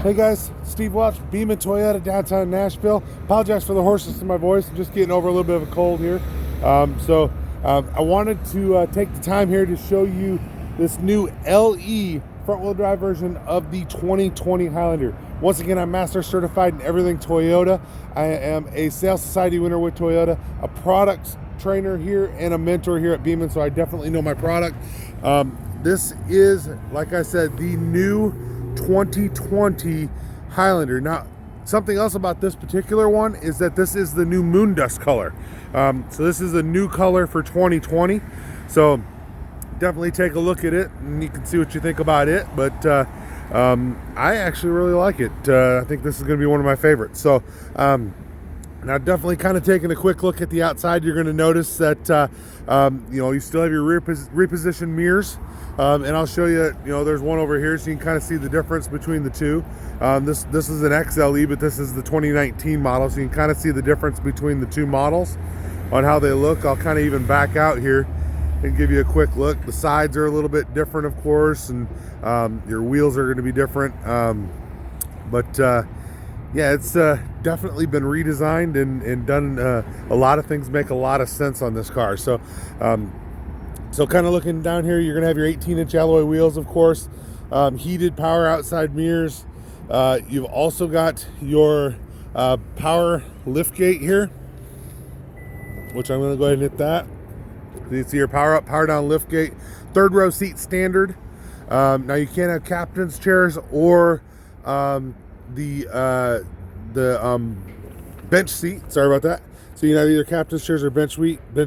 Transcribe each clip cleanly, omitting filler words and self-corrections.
Hey guys, Steve Welch, Beeman Toyota, downtown Nashville. Apologize for the hoarseness in my voice. I'm just getting over a little bit of a cold here. I wanted to take the time here to show you this new LE front-wheel drive version of the 2020 Highlander. Once again, I'm master certified in everything Toyota. I am a Sales Society winner with Toyota, a product trainer here, and a mentor here at Beeman, so I definitely know my product. This is, like I said, the new 2020 Highlander. Now, something else about this particular one is that this is the new moon dust color. So this is a new color for 2020. So definitely take a look at it and you can see what you think about it. But I actually really like it. I think this is going to be one of my favorites. So now, definitely kind of taking a quick look at the outside, you're going to notice that you still have your repositioned mirrors. And I'll show you, there's one over here so you can kind of see the difference between the two. This is an XLE, but this is the 2019 model, so you can kind of see the difference between the two models on how they look. I'll kind of even back out here and give you a quick look. The sides are a little bit different, of course, and your wheels are going to be different. Yeah, it's definitely been redesigned and done. A lot of things make a lot of sense on this car. So kind of looking down here, you're going to have your 18-inch alloy wheels, of course, heated power outside mirrors. You've also got your power lift gate here, which I'm going to go ahead and hit that. So you see your power up, power down lift gate. Third row seat standard. Now you can't have captain's chairs or the bench seat. Sorry about that. So you can have either captain's chairs or bench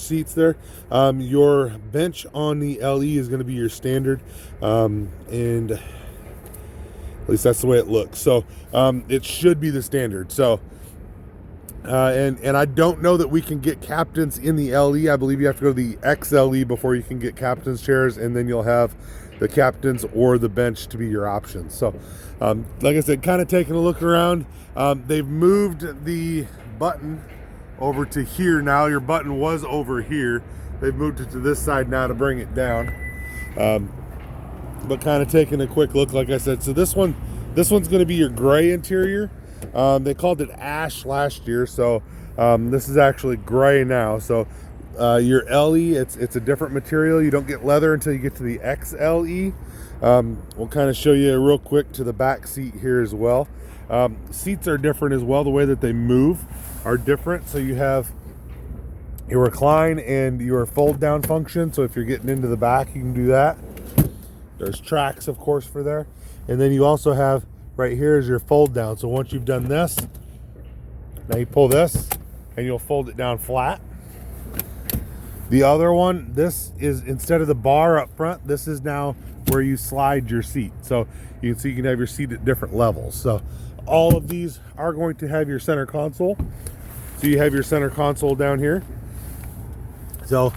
seats there. Your bench on the LE is going to be your standard, and at least that's the way it looks. So it should be the standard. So and I don't know that we can get captains in the LE. I believe you have to go to the XLE before you can get captain's chairs, and then you'll have the captains or the bench to be your options. So like I said, kind of taking a look around. They've moved the button over to here now. Your button was over here. They've moved it to this side now to bring it down. But kind of taking a quick look, like I said. So this one's going to be your gray interior. They called it ash last year, so this is actually gray now. So your LE, it's a different material. You don't get leather until you get to the XLE. We'll kind of show you real quick to the back seat here as well. Seats are different as well. The way that they move are different. So you have your recline and your fold down function. So if you're getting into the back, you can do that. There's tracks, of course, for there. And then you also have right here is your fold down. So once you've done this, now you pull this and you'll fold it down flat. The other one, this is instead of the bar up front, this is now where you slide your seat. So you can see you can have your seat at different levels. So all of these are going to have your center console. So you have your center console down here. So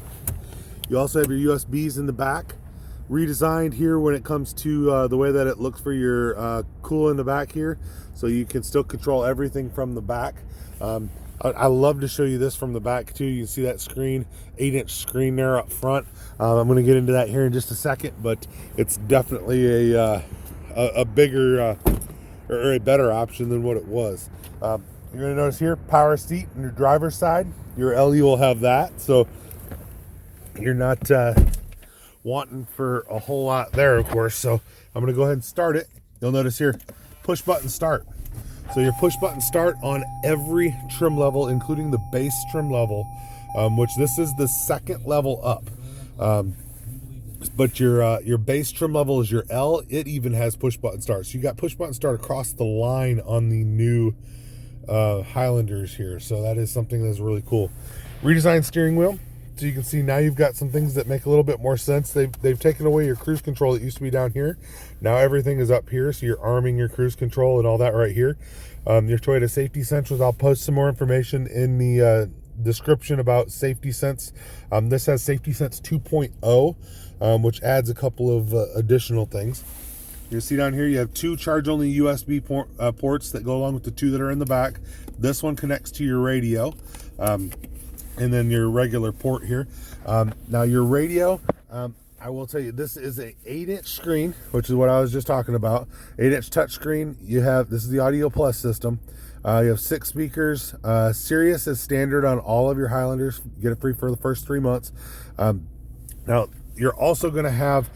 you also have your USBs in the back. Redesigned here when it comes to the way that it looks for your cool in the back here. So you can still control everything from the back. I love to show you this from the back too. You can see that screen, 8-inch screen there up front. I'm going to get into that here in just a second, but it's definitely a bigger or a better option than what it was. You're going to notice here, power seat on your driver's side. Your LE will have that, so you're not wanting for a whole lot there, of course. So I'm going to go ahead and start it. You'll notice here, push button start. So your push button start on every trim level, including the base trim level, which this is the second level up. But your base trim level is your L. It even has push button start. So you got push button start across the line on the new Highlanders here. So that is something that's really cool. Redesigned steering wheel. So you can see now you've got some things that make a little bit more sense. They've taken away your cruise control that used to be down here. Now everything is up here, so you're arming your cruise control and all that right here. Your Toyota Safety Sensors, I'll post some more information in the description about Safety Sense. This has Safety Sense 2.0, which adds a couple of additional things. You see down here you have two charge-only USB ports that go along with the two that are in the back. This one connects to your radio. And then your regular port here. Now your radio, I will tell you, this is a 8-inch screen, which is what I was just talking about. 8-inch touch screen. You have, this is the Audio Plus system. You have 6 speakers. Sirius is standard on all of your Highlanders. You get it free for the first 3 months. Now, you're also going to have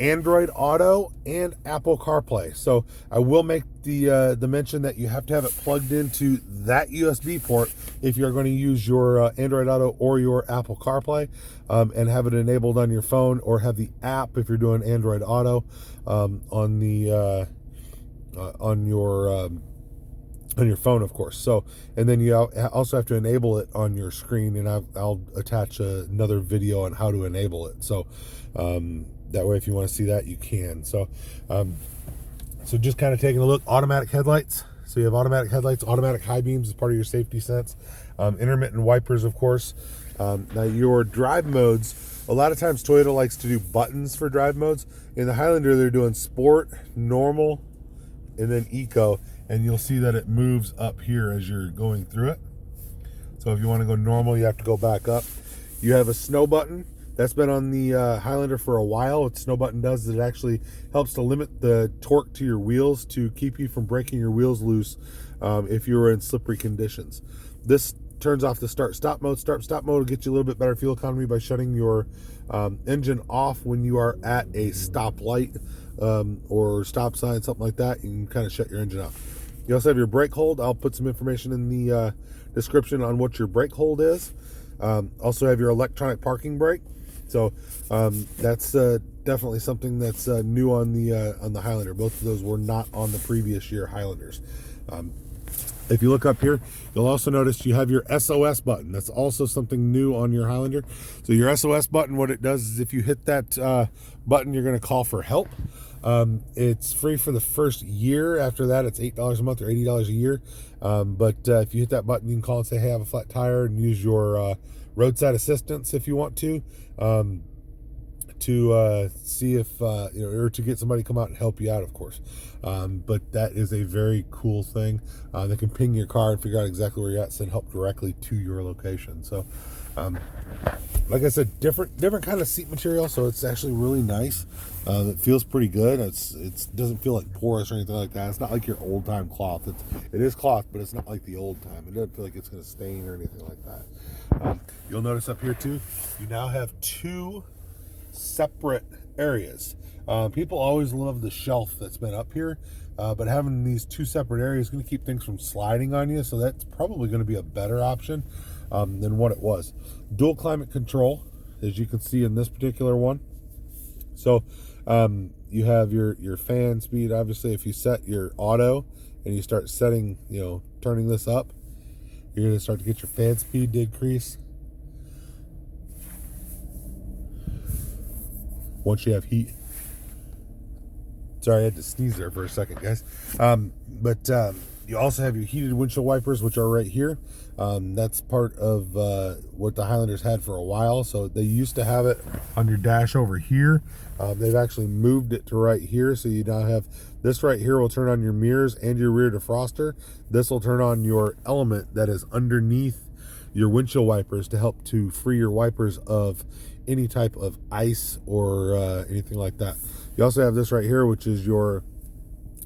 Android Auto and Apple CarPlay. So I will make the mention that you have to have it plugged into that USB port if you're going to use your Android Auto or your Apple CarPlay, and have it enabled on your phone, or have the app if you're doing Android Auto on your phone, of course. So, and then you also have to enable it on your screen, and I'll attach another video on how to enable it. So that way, if you want to see that, you can. So so just kind of taking a look. Automatic headlights. So you have automatic headlights, automatic high beams as part of your safety sense, intermittent wipers, of course. Now your drive modes, a lot of times Toyota likes to do buttons for drive modes. In the Highlander, they're doing sport, normal, and then eco, and you'll see that it moves up here as you're going through it. So if you want to go normal, you have to go back up. You have a snow button. That's been on the Highlander for a while. What the snow button does is it actually helps to limit the torque to your wheels to keep you from breaking your wheels loose if you were in slippery conditions. This turns off the start-stop mode. Start-stop mode will get you a little bit better fuel economy by shutting your engine off when you are at a stoplight or stop sign, something like that. You can kind of shut your engine off. You also have your brake hold. I'll put some information in the description on what your brake hold is. Also have your electronic parking brake. So that's definitely something that's new on the Highlander. Both of those were not on the previous year Highlanders. If you look up here, you'll also notice you have your SOS button. That's also something new on your Highlander. So your SOS button, what it does is if you hit that button, you're going to call for help. It's free for the first year. After that, it's $8 a month or $80 a year. But if you hit that button, you can call and say, hey, I have a flat tire, and use your roadside assistance if you want to see if, or to get somebody to come out and help you out, of course. But that is a very cool thing. They can ping your car and figure out exactly where you're at, send help directly to your location. So, like I said, different kind of seat material, so it's actually really nice. It feels pretty good. It doesn't feel like porous or anything like that. It's not like your old time cloth. It is cloth, but it's not like the old time. It doesn't feel like it's going to stain or anything like that. You'll notice up here too, you now have 2 separate areas. People always love the shelf that's been up here, but having these 2 separate areas is going to keep things from sliding on you, so that's probably going to be a better option than what it was. Dual climate control, as you can see in this particular one. So you have your fan speed. Obviously, if you set your auto and you start setting, turning this up, you're going to start to get your fan speed to increase. Once you have heat. Sorry, I had to sneeze there for a second, guys. But you also have your heated windshield wipers, which are right here. That's part of what the Highlanders had for a while. So they used to have it on your dash over here. They've actually moved it to right here. So you now have this right here will turn on your mirrors and your rear defroster. This will turn on your element that is underneath your windshield wipers to help to free your wipers of any type of ice or anything like that. You also have this right here, which is your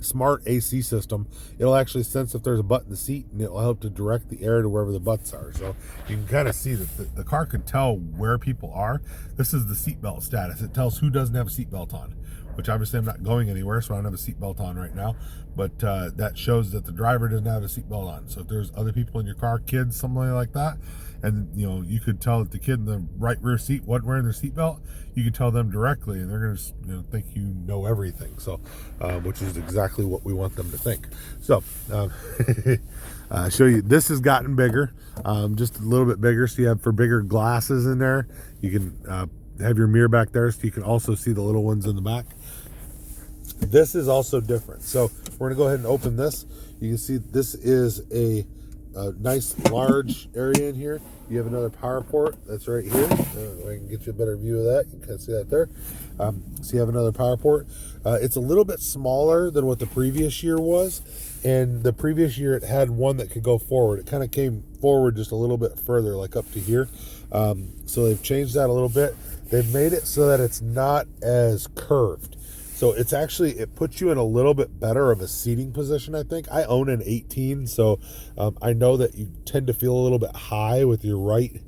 smart AC system. It'll actually sense if there's a butt in the seat, and it'll help to direct the air to wherever the butts are. So you can kind of see that the car can tell where people are. This is the seatbelt status. It tells who doesn't have a seatbelt on, which obviously I'm not going anywhere, so I don't have a seatbelt on right now. But that shows that the driver doesn't have a seatbelt on. So if there's other people in your car, kids, something like that, and you could tell that the kid in the right rear seat wasn't wearing their seatbelt, you could tell them directly, and they're going to think you know everything. So, which is exactly what we want them to think. So, show you. This has gotten bigger, just a little bit bigger. So you have for bigger glasses in there. You can have your mirror back there, so you can also see the little ones in the back. This is also different. So we're gonna go ahead and open this. You can see this is a nice large area in here. You have another power port that's right here. I can get you a better view of that. You can kind of see that there. So you have another power port. It's a little bit smaller than what the previous year was. And the previous year it had one that could go forward. It kind of came forward just a little bit further, like up to here. So they've changed that a little bit. they've made it so that it's not as curved. So it's actually, it puts you in a little bit better of a seating position, I think. I own an 18, so I know that you tend to feel a little bit high with your right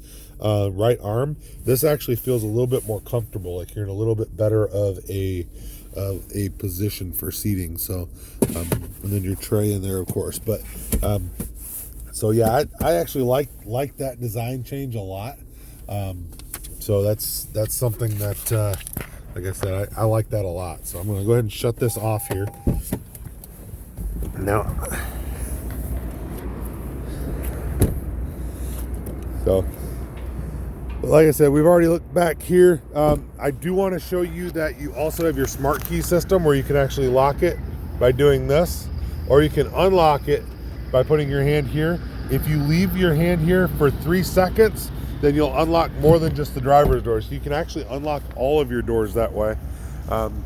arm. This actually feels a little bit more comfortable, like you're in a little bit better of a position for seating. So and then your tray in there, of course. But so yeah, I actually like that design change a lot. So that's something that like I said, I like that a lot. So I'm going to go ahead and shut this off here. Now, so like I said, we've already looked back here. I do want to show you that you also have your smart key system where you can actually lock it by doing this, or you can unlock it by putting your hand here. If you leave your hand here for 3 seconds, then you'll unlock more than just the driver's door. So you can actually unlock all of your doors that way.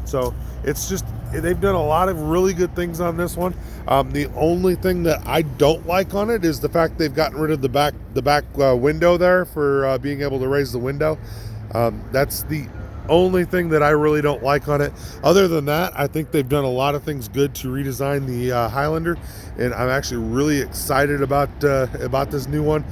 So it's just, they've done a lot of really good things on this one. The only thing that I don't like on it is the fact they've gotten rid of the back window there for being able to raise the window. That's the only thing that I really don't like on it. Other than that, I think they've done a lot of things good to redesign the Highlander, and I'm actually really excited about this new one.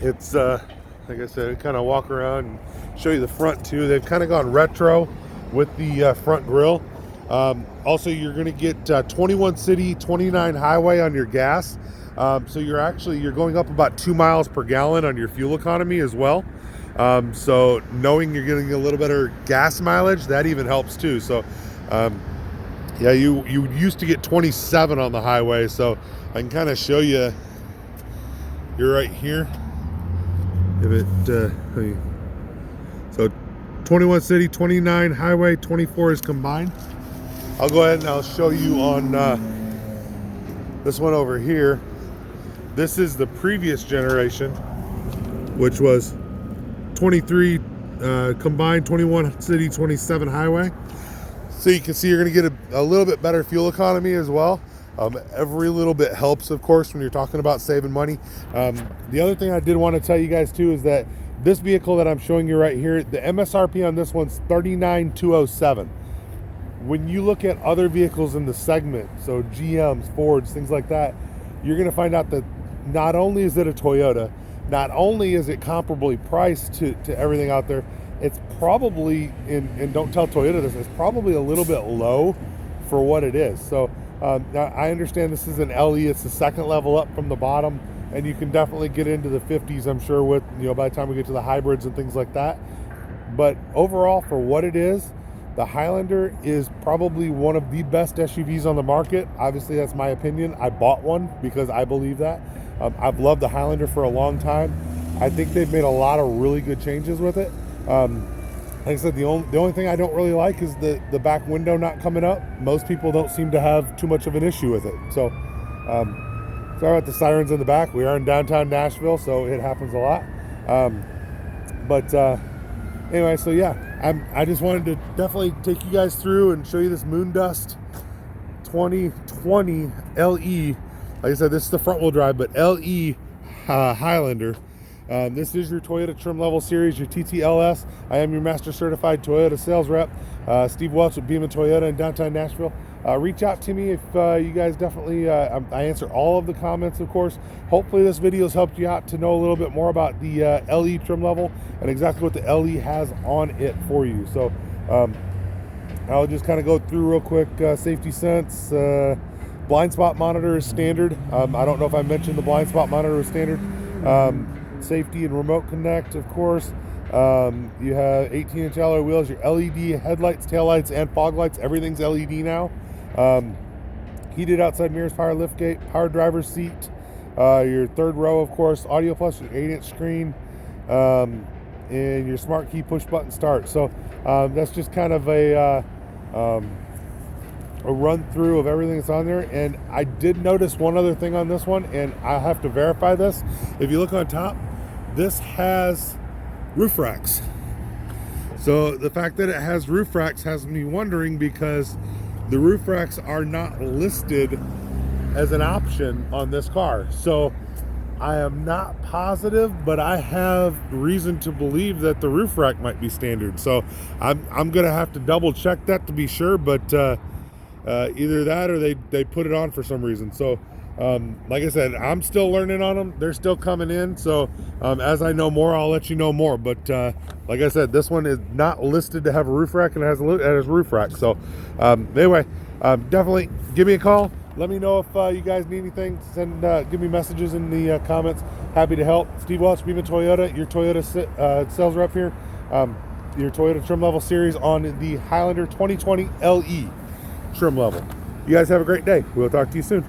It's like I said, kind of walk around and show you the front too. They've kind of gone retro with the front grille. Also, you're going to get 21 city, 29 highway on your gas. So you're going up about 2 miles per gallon on your fuel economy as well. So knowing you're getting a little better gas mileage, that even helps too. So yeah, you used to get 27 on the highway. So I can kind of show you. You're right here. If it, so 21 city, 29 highway, 24 is combined. I'll go ahead and I'll show you on this one over here. This is the previous generation, which was 23 combined, 21 city, 27 highway. So you can see you're going to get a little bit better fuel economy as well. Every little bit helps, of course, when you're talking about saving money. The other thing I did want to tell you guys too is that this vehicle that I'm showing you right here, the MSRP on this one's $39,207. When you look at other vehicles in the segment, so GMs, Fords, things like that, you're going to find out that not only is it a Toyota, not only is it comparably priced to everything out there, it's probably, and don't tell Toyota this, it's probably a little bit low for what it is. So I understand this is an LE, it's the second level up from the bottom, and you can definitely get into the 50s, I'm sure, with, by the time we get to the hybrids and things like that. But overall, for what it is, the Highlander is probably one of the best SUVs on the market. Obviously, that's my opinion. I bought one because I believe that. I've loved the Highlander for a long time. I think they've made a lot of really good changes with it. Like I said, the only thing I don't really like is the back window not coming up. Most people don't seem to have too much of an issue with it. So, sorry about the sirens in the back. We are in downtown Nashville, so it happens a lot. Anyway, so yeah, I just wanted to definitely take you guys through and show you this Moondust 2020 LE. Like I said, this is the front wheel drive, but LE Highlander. This is your Toyota Trim Level Series, your TTLS. I am your Master Certified Toyota Sales Rep, Steve Welch with Beaman Toyota in downtown Nashville. Reach out to me if you guys definitely, I answer all of the comments, of course. Hopefully this video has helped you out to know a little bit more about the LE trim level and exactly what the LE has on it for you. So I'll just kind of go through real quick. Safety sense, blind spot monitor is standard. I don't know if I mentioned the blind spot monitor is standard. Safety and remote connect, of course. You have 18-inch alloy wheels, your LED headlights, taillights, and fog lights. Everything's LED now. Heated outside mirrors, power liftgate, power driver's seat, your third row, of course, audio plus, your 8-inch screen, and your smart key push button start. So that's just kind of a run through of everything that's on there. And I did notice one other thing on this one, and I have to verify this. If you look on top, this has roof racks. So the fact that it has roof racks has me wondering, because the roof racks are not listed as an option on this car. So I am not positive, but I have reason to believe that the roof rack might be standard. So I'm gonna have to double check that to be sure. But either that or they put it on for some reason. So like I said, I'm still learning on them. They're still coming in. So as I know more, I'll let you know more. But like I said, this one is not listed to have a roof rack, and it has a roof rack. So anyway, definitely give me a call. Let me know if you guys need anything. Give me messages in the comments. Happy to help. Steve Welch, Beaman Toyota, your Toyota sales rep here. Your Toyota trim level series on the Highlander 2020 LE trim level. You guys have a great day. We'll talk to you soon.